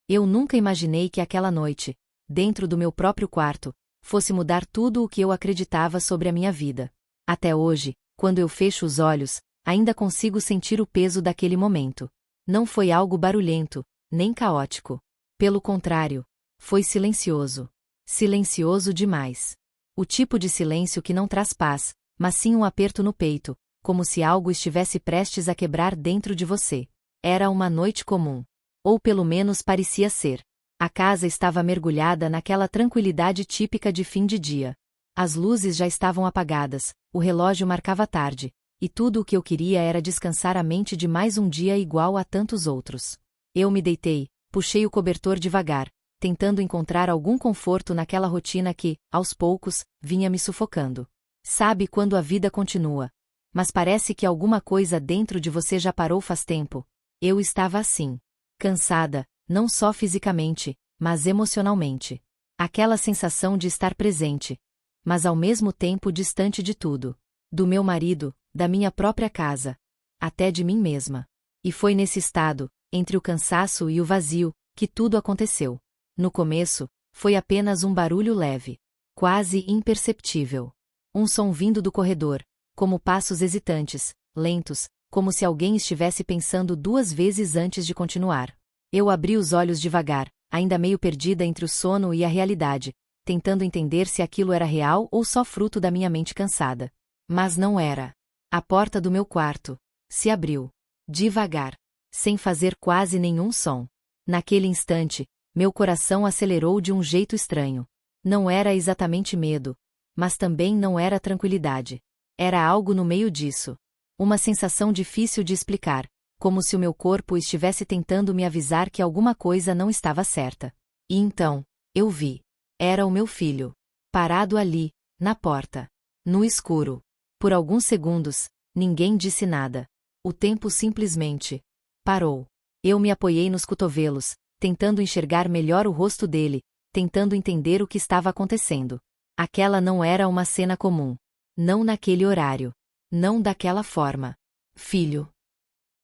Eu nunca imaginei que aquela noite, dentro do meu próprio quarto, fosse mudar tudo o que eu acreditava sobre a minha vida. Até hoje, quando eu fecho os olhos, ainda consigo sentir o peso daquele momento. Não foi algo barulhento, nem caótico. Pelo contrário, foi silencioso. Silencioso demais. O tipo de silêncio que não traz paz, mas sim um aperto no peito, como se algo estivesse prestes a quebrar dentro de você. Era uma noite comum. Ou pelo menos parecia ser. A casa estava mergulhada naquela tranquilidade típica de fim de dia. As luzes já estavam apagadas, o relógio marcava tarde, e tudo o que eu queria era descansar a mente de mais um dia igual a tantos outros. Eu me deitei, puxei o cobertor devagar, tentando encontrar algum conforto naquela rotina que, aos poucos, vinha me sufocando. Sabe quando a vida continua, mas parece que alguma coisa dentro de você já parou faz tempo? Eu estava assim. Cansada, não só fisicamente, mas emocionalmente. Aquela sensação de estar presente, mas ao mesmo tempo distante de tudo. Do meu marido, da minha própria casa, até de mim mesma. E foi nesse estado, entre o cansaço e o vazio, que tudo aconteceu. No começo, foi apenas um barulho leve, quase imperceptível. Um som vindo do corredor, como passos hesitantes, lentos, como se alguém estivesse pensando duas vezes antes de continuar. Eu abri os olhos devagar, ainda meio perdida entre o sono e a realidade, tentando entender se aquilo era real ou só fruto da minha mente cansada. Mas não era. A porta do meu quarto se abriu. Devagar. Sem fazer quase nenhum som. Naquele instante, meu coração acelerou de um jeito estranho. Não era exatamente medo, mas também não era tranquilidade. Era algo no meio disso. Uma sensação difícil de explicar, como se o meu corpo estivesse tentando me avisar que alguma coisa não estava certa. E então, eu vi. Era o meu filho. Parado ali, na porta. No escuro. Por alguns segundos, ninguém disse nada. O tempo simplesmente parou. Eu me apoiei nos cotovelos, tentando enxergar melhor o rosto dele, tentando entender o que estava acontecendo. Aquela não era uma cena comum. Não naquele horário. Não daquela forma. Filho.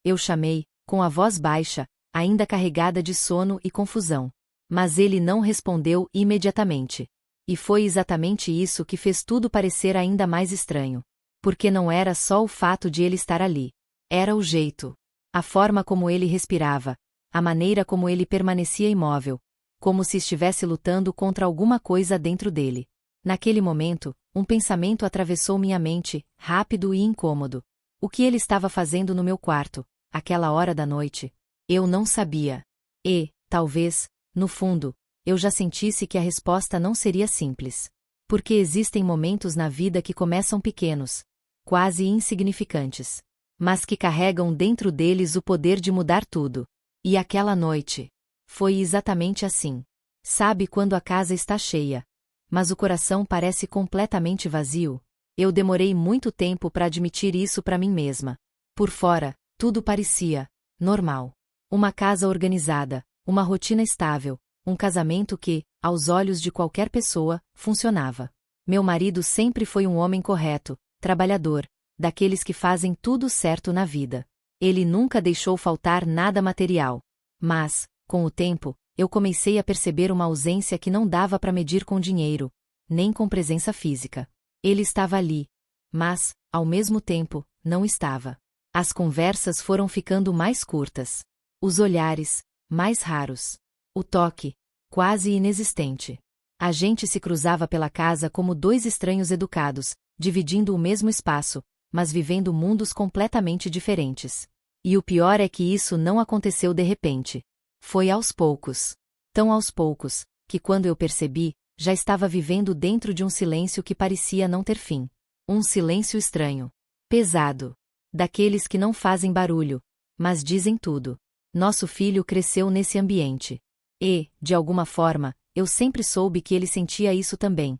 Eu chamei, com a voz baixa, ainda carregada de sono e confusão. Mas ele não respondeu imediatamente. E foi exatamente isso que fez tudo parecer ainda mais estranho. Porque não era só o fato de ele estar ali. Era o jeito. A forma como ele respirava. A maneira como ele permanecia imóvel. Como se estivesse lutando contra alguma coisa dentro dele. Naquele momento, um pensamento atravessou minha mente, rápido e incômodo. O que ele estava fazendo no meu quarto, aquela hora da noite? Eu não sabia. E, talvez, no fundo, eu já sentisse que a resposta não seria simples. Porque existem momentos na vida que começam pequenos, quase insignificantes, mas que carregam dentro deles o poder de mudar tudo. E aquela noite foi exatamente assim. Sabe quando a casa está cheia, mas o coração parece completamente vazio? Eu demorei muito tempo para admitir isso para mim mesma. Por fora, tudo parecia normal. Uma casa organizada, uma rotina estável, um casamento que, aos olhos de qualquer pessoa, funcionava. Meu marido sempre foi um homem correto, trabalhador, daqueles que fazem tudo certo na vida. Ele nunca deixou faltar nada material. Mas, com o tempo, eu comecei a perceber uma ausência que não dava para medir com dinheiro, nem com presença física. Ele estava ali, mas, ao mesmo tempo, não estava. As conversas foram ficando mais curtas. Os olhares, mais raros. O toque, quase inexistente. A gente se cruzava pela casa como dois estranhos educados, dividindo o mesmo espaço, mas vivendo mundos completamente diferentes. E o pior é que isso não aconteceu de repente. Foi aos poucos. Tão aos poucos, que quando eu percebi, já estava vivendo dentro de um silêncio que parecia não ter fim. Um silêncio estranho. Pesado. Daqueles que não fazem barulho, mas dizem tudo. Nosso filho cresceu nesse ambiente. E, de alguma forma, eu sempre soube que ele sentia isso também.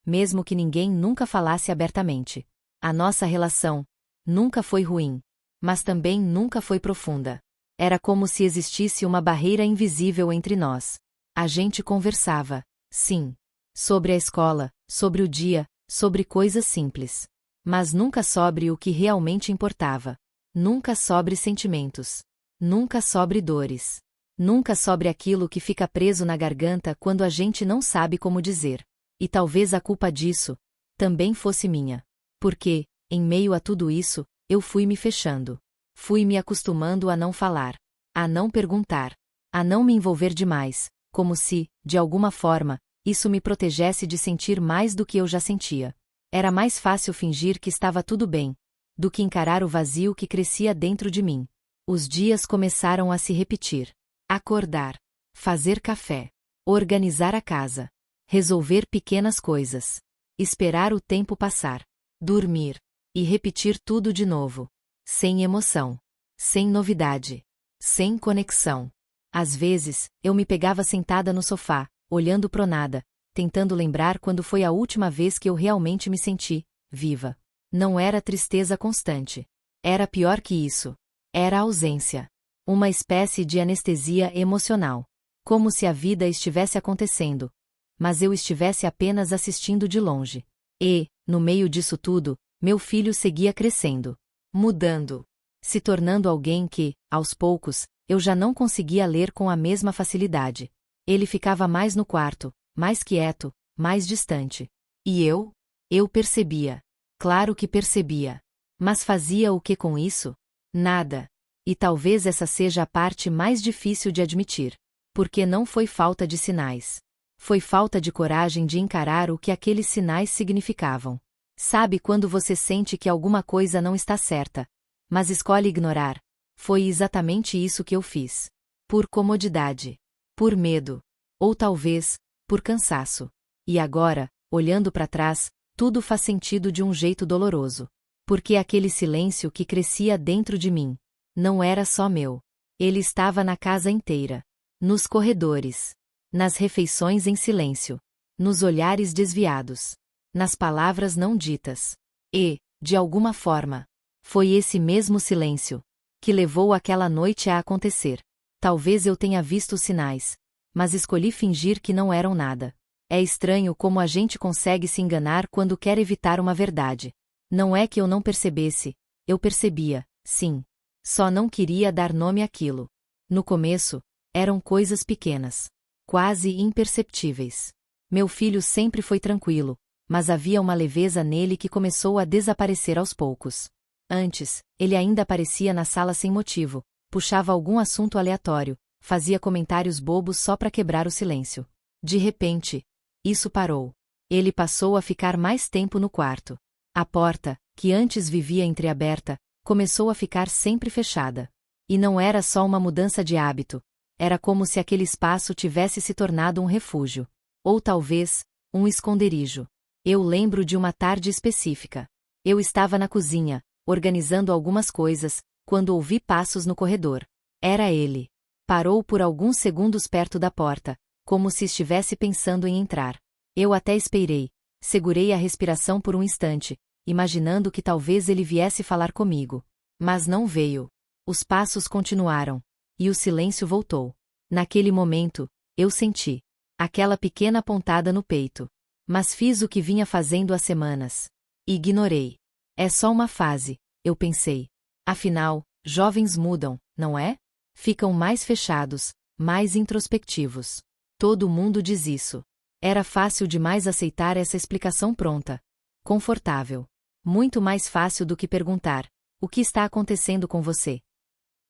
Mesmo que ninguém nunca falasse abertamente. A nossa relação nunca foi ruim, mas também nunca foi profunda. Era como se existisse uma barreira invisível entre nós. A gente conversava, sim, sobre a escola, sobre o dia, sobre coisas simples. Mas nunca sobre o que realmente importava. Nunca sobre sentimentos. Nunca sobre dores. Nunca sobre aquilo que fica preso na garganta quando a gente não sabe como dizer. E talvez a culpa disso também fosse minha. Porque, em meio a tudo isso, eu fui me fechando. Fui me acostumando a não falar, a não perguntar, a não me envolver demais, como se, de alguma forma, isso me protegesse de sentir mais do que eu já sentia. Era mais fácil fingir que estava tudo bem, do que encarar o vazio que crescia dentro de mim. Os dias começaram a se repetir. Acordar, fazer café, organizar a casa, resolver pequenas coisas, esperar o tempo passar, dormir, e repetir tudo de novo. Sem emoção, sem novidade, sem conexão. Às vezes, eu me pegava sentada no sofá, olhando pro nada, tentando lembrar quando foi a última vez que eu realmente me senti viva. Não era tristeza constante. Era pior que isso. Era ausência. Uma espécie de anestesia emocional. Como se a vida estivesse acontecendo, mas eu estivesse apenas assistindo de longe. E, no meio disso tudo, meu filho seguia crescendo. Mudando. Se tornando alguém que, aos poucos, eu já não conseguia ler com a mesma facilidade. Ele ficava mais no quarto, mais quieto, mais distante. E eu? Eu percebia. Claro que percebia. Mas fazia o que com isso? Nada. E talvez essa seja a parte mais difícil de admitir. Porque não foi falta de sinais. Foi falta de coragem de encarar o que aqueles sinais significavam. Sabe quando você sente que alguma coisa não está certa, mas escolhe ignorar? Foi exatamente isso que eu fiz. Por comodidade. Por medo. Ou talvez, por cansaço. E agora, olhando para trás, tudo faz sentido de um jeito doloroso. Porque aquele silêncio que crescia dentro de mim não era só meu. Ele estava na casa inteira. Nos corredores. Nas refeições em silêncio. Nos olhares desviados. Nas palavras não ditas. E, de alguma forma, foi esse mesmo silêncio que levou aquela noite a acontecer. Talvez eu tenha visto os sinais, mas escolhi fingir que não eram nada. É estranho como a gente consegue se enganar quando quer evitar uma verdade. Não é que eu não percebesse, eu percebia, sim. Só não queria dar nome àquilo. No começo, eram coisas pequenas, quase imperceptíveis. Meu filho sempre foi tranquilo, mas havia uma leveza nele que começou a desaparecer aos poucos. Antes, ele ainda aparecia na sala sem motivo, puxava algum assunto aleatório, fazia comentários bobos só para quebrar o silêncio. De repente, isso parou. Ele passou a ficar mais tempo no quarto. A porta, que antes vivia entreaberta, começou a ficar sempre fechada. E não era só uma mudança de hábito, era como se aquele espaço tivesse se tornado um refúgio. Ou talvez, um esconderijo. Eu lembro de uma tarde específica. Eu estava na cozinha, organizando algumas coisas, quando ouvi passos no corredor. Era ele. Parou por alguns segundos perto da porta, como se estivesse pensando em entrar. Eu até esperei, segurei a respiração por um instante, imaginando que talvez ele viesse falar comigo. Mas não veio. Os passos continuaram, e o silêncio voltou. Naquele momento, eu senti aquela pequena pontada no peito. Mas fiz o que vinha fazendo há semanas. Ignorei. É só uma fase, eu pensei. Afinal, jovens mudam, não é? Ficam mais fechados, mais introspectivos. Todo mundo diz isso. Era fácil demais aceitar essa explicação pronta. Confortável. Muito mais fácil do que perguntar: o que está acontecendo com você?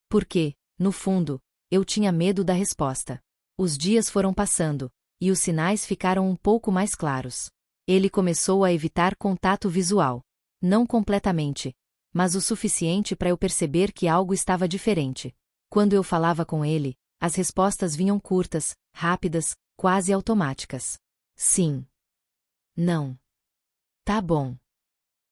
Porque, no fundo, eu tinha medo da resposta. Os dias foram passando, e os sinais ficaram um pouco mais claros. Ele começou a evitar contato visual. Não completamente, mas o suficiente para eu perceber que algo estava diferente. Quando eu falava com ele, as respostas vinham curtas, rápidas, quase automáticas. Sim. Não. Tá bom.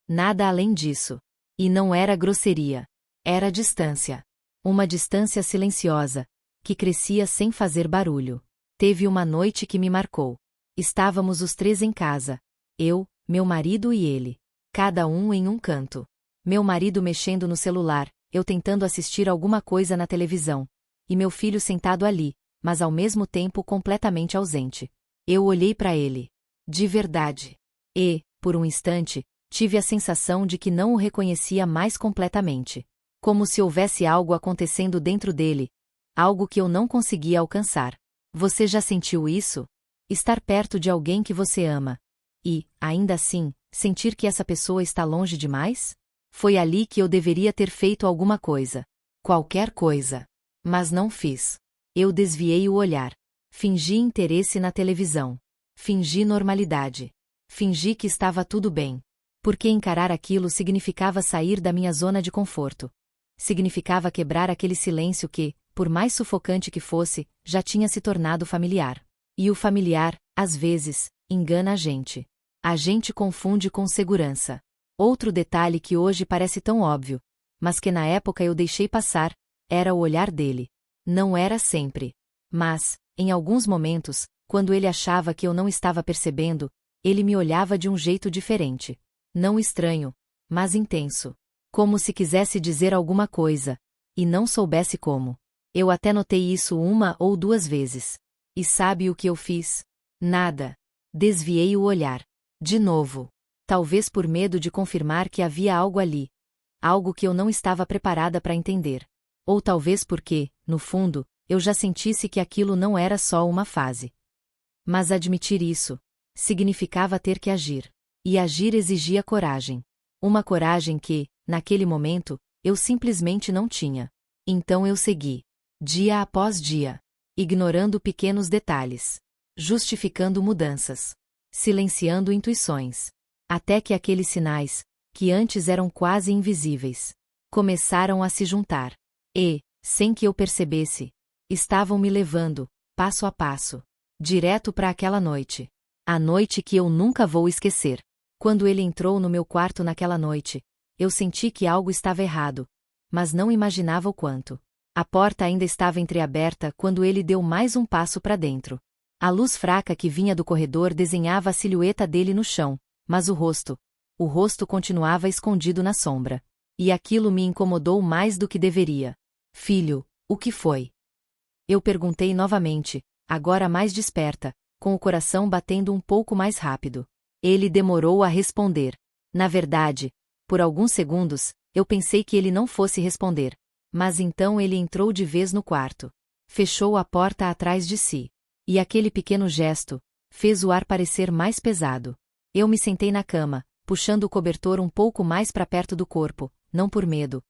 Nada além disso. E não era grosseria. Era distância. Uma distância silenciosa, que crescia sem fazer barulho. Teve uma noite que me marcou. Estávamos os três em casa. Eu, meu marido e ele. Cada um em um canto. Meu marido mexendo no celular, eu tentando assistir alguma coisa na televisão. E meu filho sentado ali, mas ao mesmo tempo completamente ausente. Eu olhei para ele. De verdade. E, por um instante, tive a sensação de que não o reconhecia mais completamente. Como se houvesse algo acontecendo dentro dele, algo que eu não conseguia alcançar. Você já sentiu isso? Estar perto de alguém que você ama e, ainda assim, sentir que essa pessoa está longe demais? Foi ali que eu deveria ter feito alguma coisa. Qualquer coisa. Mas não fiz. Eu desviei o olhar. Fingi interesse na televisão. Fingi normalidade. Fingi que estava tudo bem. Porque encarar aquilo significava sair da minha zona de conforto. Significava quebrar aquele silêncio que, por mais sufocante que fosse, já tinha se tornado familiar. E o familiar, às vezes, engana a gente. A gente confunde com segurança. Outro detalhe que hoje parece tão óbvio, mas que na época eu deixei passar, era o olhar dele. Não era sempre. Mas, em alguns momentos, quando ele achava que eu não estava percebendo, ele me olhava de um jeito diferente. Não estranho, mas intenso. Como se quisesse dizer alguma coisa, e não soubesse como. Eu até notei isso uma ou duas vezes. E sabe o que eu fiz? Nada. Desviei o olhar. De novo. Talvez por medo de confirmar que havia algo ali. Algo que eu não estava preparada para entender. Ou talvez porque, no fundo, eu já sentisse que aquilo não era só uma fase. Mas admitir isso significava ter que agir. E agir exigia coragem. Uma coragem que, naquele momento, eu simplesmente não tinha. Então eu segui. Dia após dia. Ignorando pequenos detalhes. Justificando mudanças. Silenciando intuições. Até que aqueles sinais, que antes eram quase invisíveis, começaram a se juntar. E, sem que eu percebesse, estavam me levando, passo a passo, direto para aquela noite. A noite que eu nunca vou esquecer. Quando ele entrou no meu quarto naquela noite, eu senti que algo estava errado, mas não imaginava o quanto. A porta ainda estava entreaberta quando ele deu mais um passo para dentro. A luz fraca que vinha do corredor desenhava a silhueta dele no chão, mas o rosto continuava escondido na sombra. E aquilo me incomodou mais do que deveria. Filho, o que foi? Eu perguntei novamente, agora mais desperta, com o coração batendo um pouco mais rápido. Ele demorou a responder. Na verdade, por alguns segundos, eu pensei que ele não fosse responder. Mas então ele entrou de vez no quarto. Fechou a porta atrás de si. E aquele pequeno gesto fez o ar parecer mais pesado. Eu me sentei na cama, puxando o cobertor um pouco mais para perto do corpo, não por medo,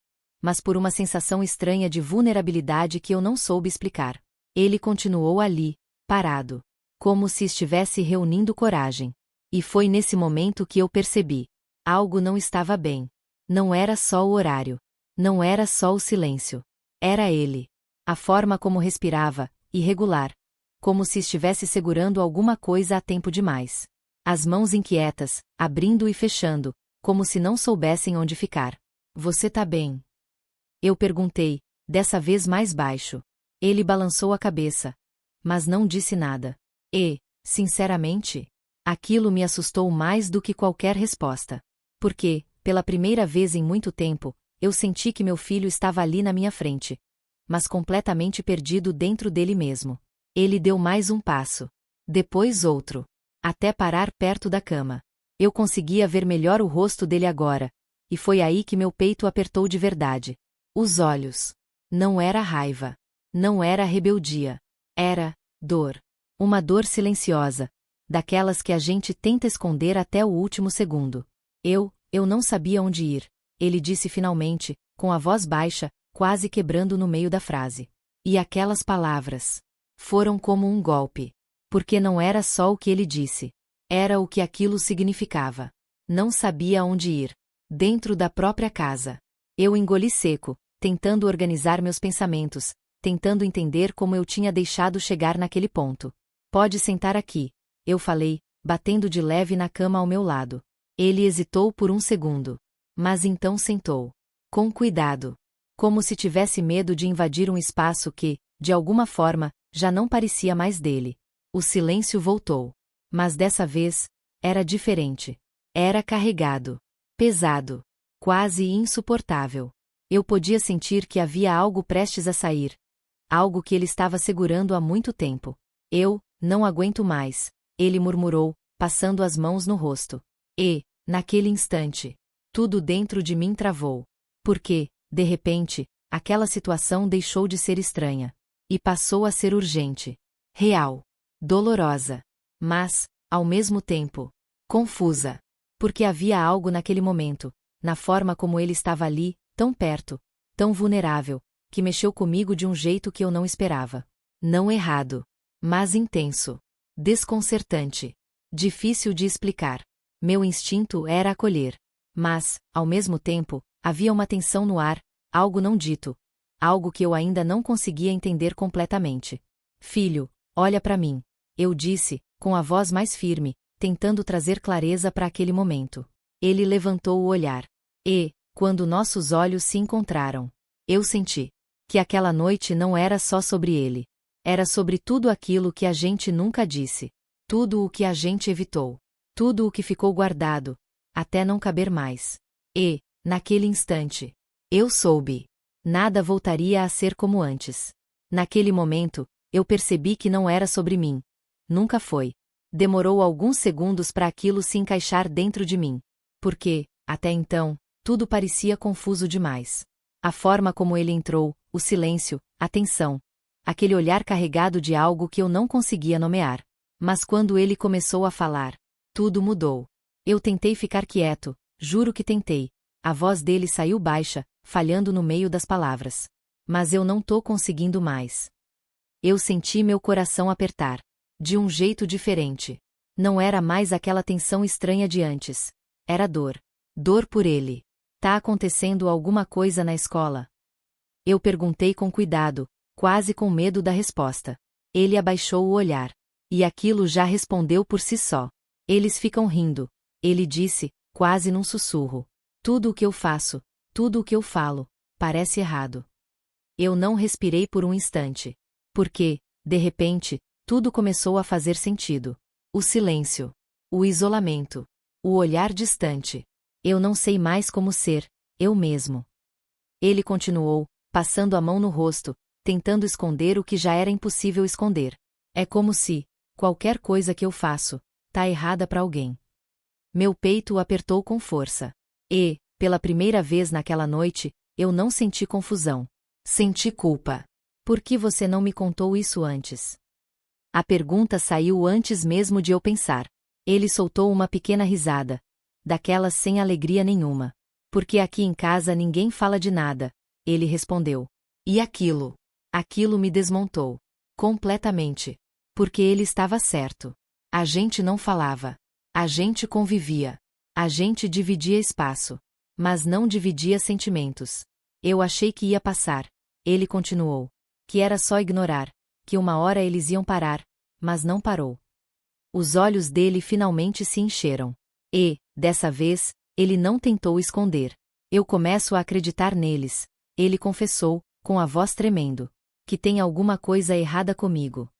mas por uma sensação estranha de vulnerabilidade que eu não soube explicar. Ele continuou ali, parado, como se estivesse reunindo coragem. E foi nesse momento que eu percebi. Algo não estava bem. Não era só o horário. Não era só o silêncio. Era ele. A forma como respirava, irregular, como se estivesse segurando alguma coisa há tempo demais. As mãos inquietas, abrindo e fechando, como se não soubessem onde ficar. Você tá bem? Eu perguntei, dessa vez mais baixo. Ele balançou a cabeça, mas não disse nada. E, sinceramente, aquilo me assustou mais do que qualquer resposta. Porque, pela primeira vez em muito tempo, eu senti que meu filho estava ali na minha frente, mas completamente perdido dentro dele mesmo. Ele deu mais um passo. Depois outro. Até parar perto da cama. Eu conseguia ver melhor o rosto dele agora, e foi aí que meu peito apertou de verdade. Os olhos. Não era raiva. Não era rebeldia. Era dor. Uma dor silenciosa, daquelas que a gente tenta esconder até o último segundo. Eu não sabia onde ir, ele disse finalmente, com a voz baixa, quase quebrando no meio da frase. E aquelas palavras foram como um golpe. Porque não era só o que ele disse. Era o que aquilo significava. Não sabia onde ir. Dentro da própria casa. Eu engoli seco, tentando organizar meus pensamentos, tentando entender como eu tinha deixado chegar naquele ponto. Pode sentar aqui, eu falei, batendo de leve na cama ao meu lado. Ele hesitou por um segundo. Mas então sentou. Com cuidado. Como se tivesse medo de invadir um espaço que, de alguma forma, já não parecia mais dele. O silêncio voltou. Mas dessa vez, era diferente. Era carregado. Pesado. Quase insuportável. Eu podia sentir que havia algo prestes a sair. Algo que ele estava segurando há muito tempo. Eu, não aguento mais, ele murmurou, passando as mãos no rosto. E, naquele instante, tudo dentro de mim travou. Porque, de repente, aquela situação deixou de ser estranha. E passou a ser urgente. Real. Dolorosa. Mas, ao mesmo tempo, confusa. Porque havia algo naquele momento, na forma como ele estava ali, tão perto, tão vulnerável, que mexeu comigo de um jeito que eu não esperava. Não errado. Mas intenso. Desconcertante. Difícil de explicar. Meu instinto era acolher. Mas, ao mesmo tempo, havia uma tensão no ar, algo não dito. Algo que eu ainda não conseguia entender completamente. Filho, olha para mim. Eu disse, com a voz mais firme, tentando trazer clareza para aquele momento. Ele levantou o olhar. E, quando nossos olhos se encontraram, eu senti que aquela noite não era só sobre ele. Era sobre tudo aquilo que a gente nunca disse. Tudo o que a gente evitou. Tudo o que ficou guardado, até não caber mais. E, naquele instante, eu soube. Nada voltaria a ser como antes. Naquele momento, eu percebi que não era sobre mim. Nunca foi. Demorou alguns segundos para aquilo se encaixar dentro de mim. Porque, até então, tudo parecia confuso demais. A forma como ele entrou, o silêncio, a tensão. Aquele olhar carregado de algo que eu não conseguia nomear. Mas quando ele começou a falar, tudo mudou. Eu tentei ficar quieto, juro que tentei. A voz dele saiu baixa, falhando no meio das palavras. Mas eu não tô conseguindo mais. Eu senti meu coração apertar. De um jeito diferente. Não era mais aquela tensão estranha de antes. Era dor. Dor por ele. Tá acontecendo alguma coisa na escola? Eu perguntei com cuidado, quase com medo da resposta. Ele abaixou o olhar. E aquilo já respondeu por si só. Eles ficam rindo. Ele disse, quase num sussurro. Tudo o que eu faço, tudo o que eu falo, parece errado. Eu não respirei por um instante. Porque, de repente, tudo começou a fazer sentido. O silêncio. O isolamento. O olhar distante. Eu não sei mais como ser, eu mesmo. Ele continuou, passando a mão no rosto, tentando esconder o que já era impossível esconder. É como se, qualquer coisa que eu faço, tá errada para alguém. Meu peito o apertou com força. E, pela primeira vez naquela noite, eu não senti confusão. Senti culpa. Por que você não me contou isso antes? A pergunta saiu antes mesmo de eu pensar. Ele soltou uma pequena risada. Daquelas sem alegria nenhuma. Porque aqui em casa ninguém fala de nada, ele respondeu. E aquilo? Aquilo me desmontou. Completamente. Porque ele estava certo. A gente não falava. A gente convivia. A gente dividia espaço. Mas não dividia sentimentos. Eu achei que ia passar. Ele continuou. Que era só ignorar. Que uma hora eles iam parar. Mas não parou. Os olhos dele finalmente se encheram. E, dessa vez, ele não tentou esconder. Eu começo a acreditar neles. Ele confessou, com a voz tremendo. Que tem alguma coisa errada comigo.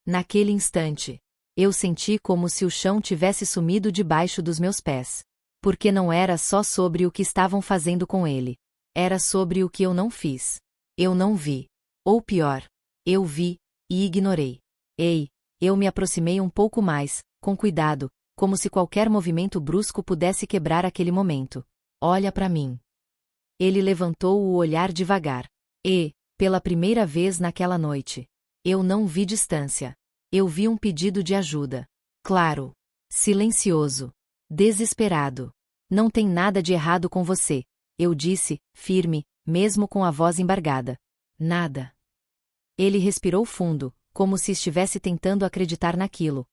Naquele instante, eu senti como se o chão tivesse sumido debaixo dos meus pés. Porque não era só sobre o que estavam fazendo com ele. Era sobre o que eu não fiz. Eu não vi. Ou pior, eu vi, e ignorei. Ei, eu me aproximei um pouco mais, com cuidado, como se qualquer movimento brusco pudesse quebrar aquele momento. Olha para mim. Ele levantou o olhar devagar. E, pela primeira vez naquela noite, eu não vi distância. Eu vi um pedido de ajuda. Claro. Silencioso. Desesperado. Não tem nada de errado com você, eu disse, firme, mesmo com a voz embargada. Nada. Ele respirou fundo, como se estivesse tentando acreditar naquilo.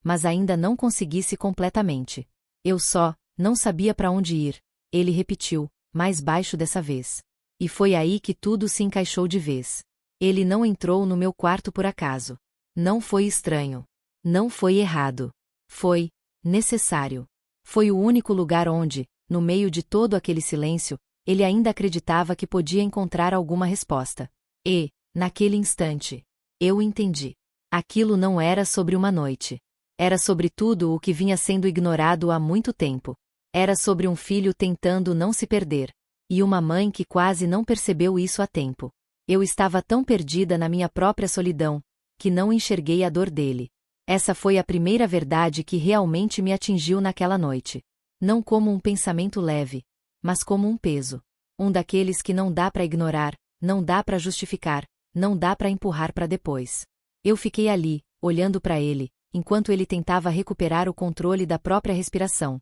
Mas ainda não conseguisse completamente. Eu só, não sabia para onde ir, ele repetiu, mais baixo dessa vez. E foi aí que tudo se encaixou de vez. Ele não entrou no meu quarto por acaso. Não foi estranho. Não foi errado. Foi necessário. Foi o único lugar onde, no meio de todo aquele silêncio, ele ainda acreditava que podia encontrar alguma resposta. E, naquele instante, eu entendi. Aquilo não era sobre uma noite. Era sobre tudo o que vinha sendo ignorado há muito tempo. Era sobre um filho tentando não se perder. E uma mãe que quase não percebeu isso a tempo. Eu estava tão perdida na minha própria solidão, que não enxerguei a dor dele. Essa foi a primeira verdade que realmente me atingiu naquela noite. Não como um pensamento leve, mas como um peso. Um daqueles que não dá para ignorar, não dá para justificar, não dá para empurrar para depois. Eu fiquei ali, olhando para ele, enquanto ele tentava recuperar o controle da própria respiração.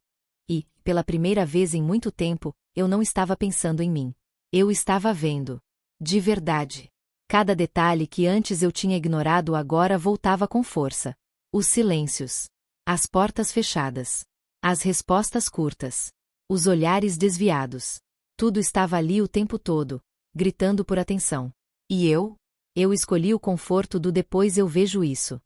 E, pela primeira vez em muito tempo, eu não estava pensando em mim. Eu estava vendo. De verdade. Cada detalhe que antes eu tinha ignorado agora voltava com força. Os silêncios. As portas fechadas. As respostas curtas. Os olhares desviados. Tudo estava ali o tempo todo, gritando por atenção. E eu? Eu escolhi o conforto do depois eu vejo isso.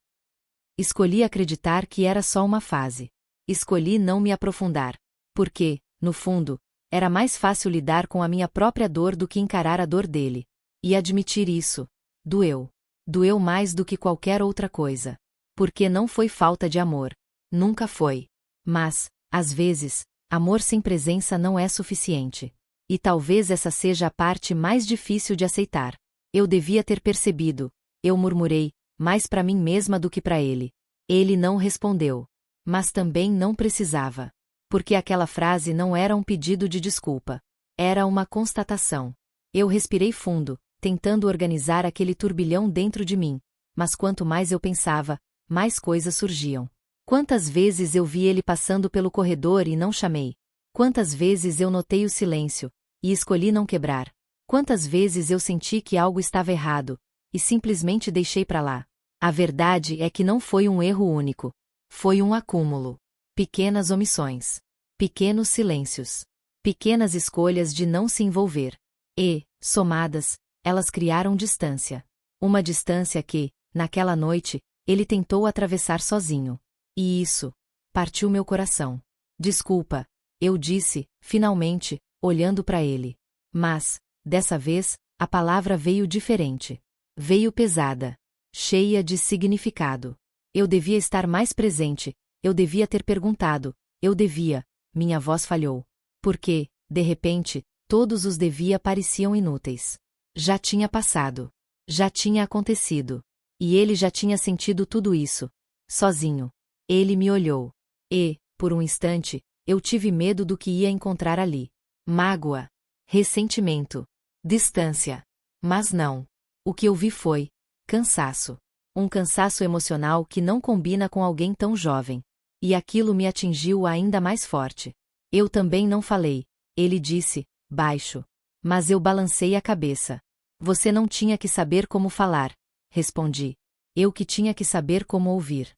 Escolhi acreditar que era só uma fase. Escolhi não me aprofundar. Porque, no fundo, era mais fácil lidar com a minha própria dor do que encarar a dor dele. E admitir isso. Doeu. Doeu mais do que qualquer outra coisa. Porque não foi falta de amor. Nunca foi. Mas, às vezes, amor sem presença não é suficiente. E talvez essa seja a parte mais difícil de aceitar. Eu devia ter percebido. Eu murmurei, mais para mim mesma do que para ele. Ele não respondeu. Mas também não precisava. Porque aquela frase não era um pedido de desculpa. Era uma constatação. Eu respirei fundo, tentando organizar aquele turbilhão dentro de mim. Mas quanto mais eu pensava, mais coisas surgiam. Quantas vezes eu vi ele passando pelo corredor e não chamei? Quantas vezes eu notei o silêncio, e escolhi não quebrar? Quantas vezes eu senti que algo estava errado, e simplesmente deixei para lá? A verdade é que não foi um erro único. Foi um acúmulo. Pequenas omissões. Pequenos silêncios. Pequenas escolhas de não se envolver. E, somadas, elas criaram distância. Uma distância que, naquela noite, ele tentou atravessar sozinho. E isso partiu meu coração. Desculpa, eu disse, finalmente, olhando para ele. Mas, dessa vez, a palavra veio diferente. Veio pesada. Cheia de significado. Eu devia estar mais presente, eu devia ter perguntado, eu devia, minha voz falhou. Porque, de repente, todos os devia pareciam inúteis. Já tinha passado. Já tinha acontecido. E ele já tinha sentido tudo isso. Sozinho. Ele me olhou. E, por um instante, eu tive medo do que ia encontrar ali. Mágoa. Ressentimento. Distância. Mas não. O que eu vi foi cansaço. Um cansaço emocional que não combina com alguém tão jovem. E aquilo me atingiu ainda mais forte. Eu também não falei, ele disse, baixo. Mas eu balancei a cabeça. Você não tinha que saber como falar, respondi. Eu que tinha que saber como ouvir.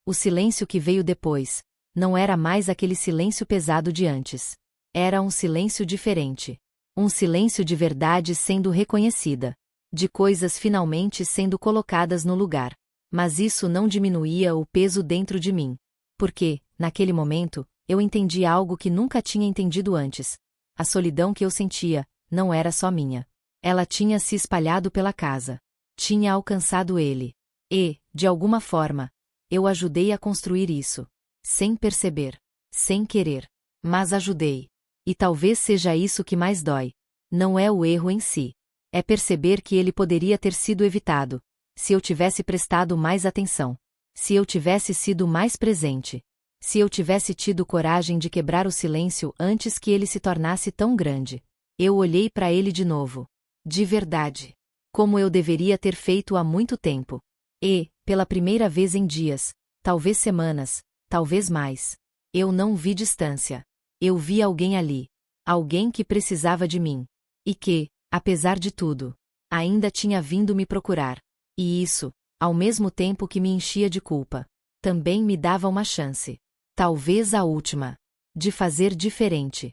O silêncio que veio depois não era mais aquele silêncio pesado de antes. Era um silêncio diferente. Um silêncio de verdade sendo reconhecida. De coisas finalmente sendo colocadas no lugar. Mas isso não diminuía o peso dentro de mim. Porque, naquele momento, eu entendi algo que nunca tinha entendido antes. A solidão que eu sentia não era só minha. Ela tinha se espalhado pela casa. Tinha alcançado ele. E, de alguma forma, eu ajudei a construir isso. Sem perceber. Sem querer. Mas ajudei. E talvez seja isso que mais dói. Não é o erro em si. É perceber que ele poderia ter sido evitado. Se eu tivesse prestado mais atenção. Se eu tivesse sido mais presente. Se eu tivesse tido coragem de quebrar o silêncio antes que ele se tornasse tão grande. Eu olhei para ele de novo. De verdade. Como eu deveria ter feito há muito tempo. E, pela primeira vez em dias, talvez semanas, talvez mais, eu não vi distância. Eu vi alguém ali. Alguém que precisava de mim. E que, apesar de tudo, ainda tinha vindo me procurar. E isso, ao mesmo tempo que me enchia de culpa, também me dava uma chance. Talvez a última. De fazer diferente.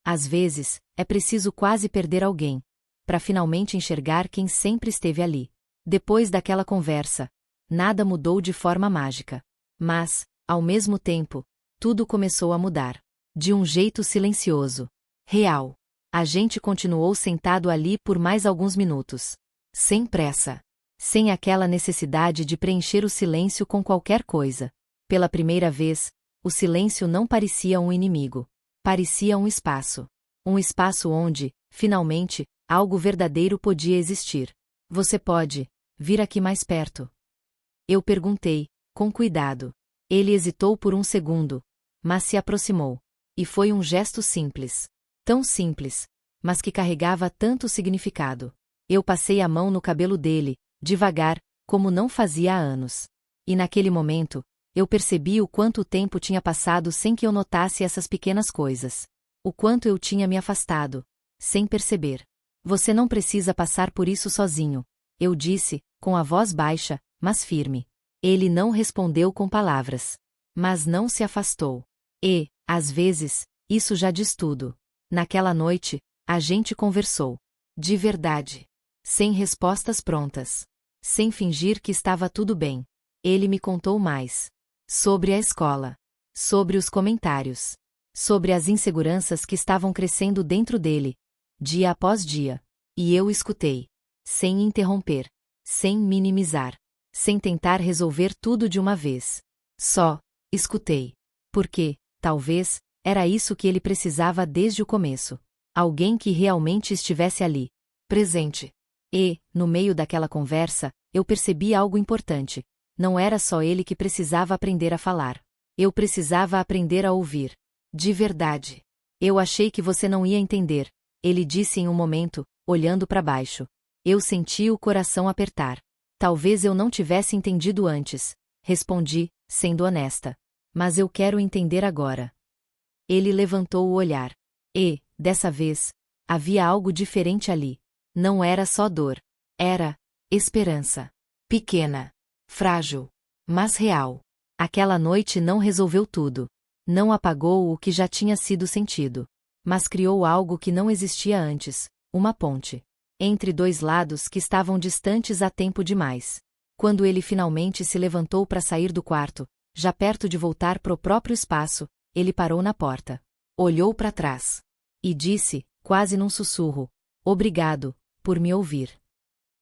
Às vezes, é preciso quase perder alguém, para finalmente enxergar quem sempre esteve ali. Depois daquela conversa, nada mudou de forma mágica. Mas, ao mesmo tempo, tudo começou a mudar. De um jeito silencioso. Real. A gente continuou sentado ali por mais alguns minutos. Sem pressa. Sem aquela necessidade de preencher o silêncio com qualquer coisa. Pela primeira vez, o silêncio não parecia um inimigo. Parecia um espaço. Um espaço onde, finalmente, algo verdadeiro podia existir. Você pode vir aqui mais perto? Eu perguntei, com cuidado. Ele hesitou por um segundo, mas se aproximou. E foi um gesto simples. Tão simples, mas que carregava tanto significado. Eu passei a mão no cabelo dele, devagar, como não fazia há anos. E naquele momento, eu percebi o quanto o tempo tinha passado sem que eu notasse essas pequenas coisas. O quanto eu tinha me afastado, sem perceber. Você não precisa passar por isso sozinho, eu disse, com a voz baixa, mas firme. Ele não respondeu com palavras. Mas não se afastou. E, às vezes, isso já diz tudo. Naquela noite, a gente conversou. De verdade. Sem respostas prontas. Sem fingir que estava tudo bem. Ele me contou mais. Sobre a escola. Sobre os comentários. Sobre as inseguranças que estavam crescendo dentro dele, dia após dia. E eu escutei. Sem interromper. Sem minimizar. Sem tentar resolver tudo de uma vez. Só escutei. Porque, talvez, era isso que ele precisava desde o começo. Alguém que realmente estivesse ali. Presente. E, no meio daquela conversa, eu percebi algo importante. Não era só ele que precisava aprender a falar. Eu precisava aprender a ouvir. De verdade. Eu achei que você não ia entender, ele disse em um momento, olhando para baixo. Eu senti o coração apertar. Talvez eu não tivesse entendido antes, respondi, sendo honesta. Mas eu quero entender agora. Ele levantou o olhar. E, dessa vez, havia algo diferente ali. Não era só dor. Era esperança. Pequena. Frágil. Mas real. Aquela noite não resolveu tudo. Não apagou o que já tinha sido sentido. Mas criou algo que não existia antes, uma ponte. Entre dois lados que estavam distantes há tempo demais. Quando ele finalmente se levantou para sair do quarto, já perto de voltar pro próprio espaço, ele parou na porta. Olhou para trás. E disse, quase num sussurro, obrigado, por me ouvir.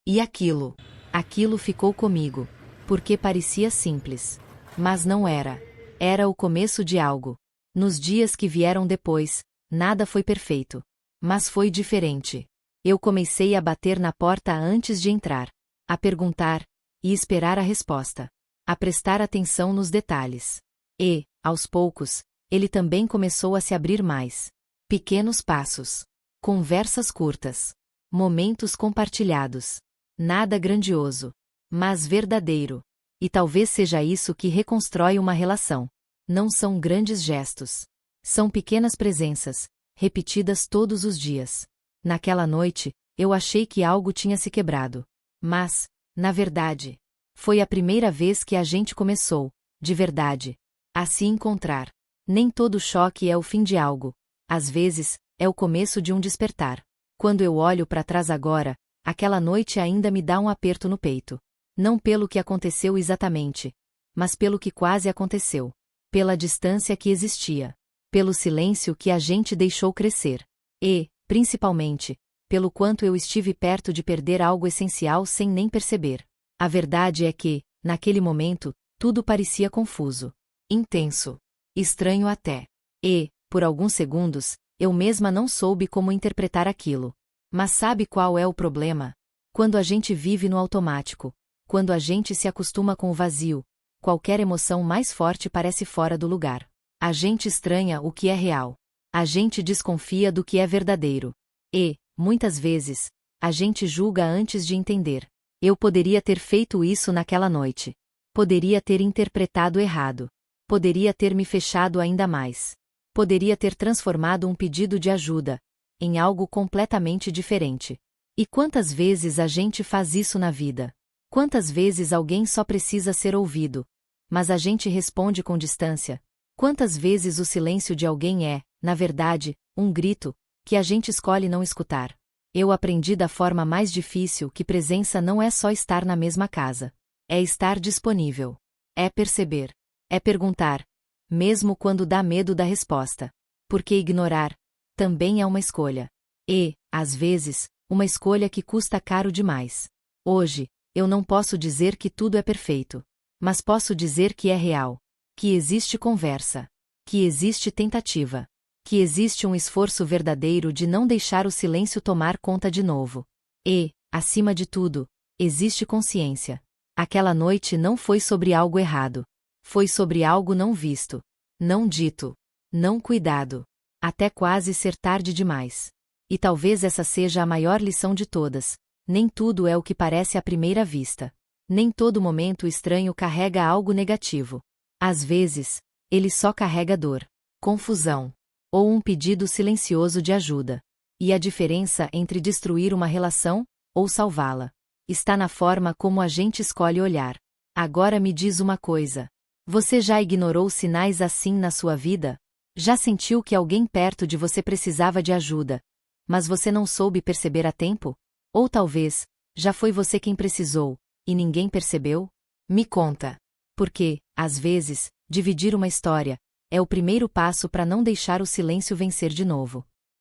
E aquilo? Aquilo ficou comigo. Porque parecia simples. Mas não era. Era o começo de algo. Nos dias que vieram depois, nada foi perfeito. Mas foi diferente. Eu comecei a bater na porta antes de entrar. A perguntar. E esperar a resposta. A prestar atenção nos detalhes. E, aos poucos, ele também começou a se abrir mais. Pequenos passos. Conversas curtas. Momentos compartilhados. Nada grandioso. Mas verdadeiro. E talvez seja isso que reconstrói uma relação. Não são grandes gestos. São pequenas presenças, repetidas todos os dias. Naquela noite, eu achei que algo tinha se quebrado. Mas, na verdade, foi a primeira vez que a gente começou, de verdade, a se encontrar. Nem todo choque é o fim de algo. Às vezes, é o começo de um despertar. Quando eu olho para trás agora, aquela noite ainda me dá um aperto no peito. Não pelo que aconteceu exatamente, mas pelo que quase aconteceu. Pela distância que existia. Pelo silêncio que a gente deixou crescer. E, principalmente, pelo quanto eu estive perto de perder algo essencial sem nem perceber. A verdade é que, naquele momento, tudo parecia confuso. Intenso. Estranho até. E, por alguns segundos, eu mesma não soube como interpretar aquilo. Mas sabe qual é o problema? Quando a gente vive no automático. Quando a gente se acostuma com o vazio, qualquer emoção mais forte parece fora do lugar. A gente estranha o que é real. A gente desconfia do que é verdadeiro. E, muitas vezes, a gente julga antes de entender. Eu poderia ter feito isso naquela noite. Poderia ter interpretado errado. Poderia ter me fechado ainda mais. Poderia ter transformado um pedido de ajuda em algo completamente diferente. E quantas vezes a gente faz isso na vida? Quantas vezes alguém só precisa ser ouvido, mas a gente responde com distância? Quantas vezes o silêncio de alguém é, na verdade, um grito, que a gente escolhe não escutar? Eu aprendi da forma mais difícil que presença não é só estar na mesma casa. É estar disponível. É perceber. É perguntar. Mesmo quando dá medo da resposta. Porque ignorar também é uma escolha. E, às vezes, uma escolha que custa caro demais. Hoje, eu não posso dizer que tudo é perfeito. Mas posso dizer que é real. Que existe conversa. Que existe tentativa. Que existe um esforço verdadeiro de não deixar o silêncio tomar conta de novo. E, acima de tudo, existe consciência. Aquela noite não foi sobre algo errado. Foi sobre algo não visto. Não dito. Não cuidado. Até quase ser tarde demais. E talvez essa seja a maior lição de todas. Nem tudo é o que parece à primeira vista. Nem todo momento estranho carrega algo negativo. Às vezes, ele só carrega dor, confusão, ou um pedido silencioso de ajuda. E a diferença entre destruir uma relação ou salvá-la está na forma como a gente escolhe olhar. Agora me diz uma coisa. Você já ignorou sinais assim na sua vida? Já sentiu que alguém perto de você precisava de ajuda, mas você não soube perceber a tempo? Ou talvez, já foi você quem precisou, e ninguém percebeu? Me conta. Porque, às vezes, dividir uma história é o primeiro passo para não deixar o silêncio vencer de novo.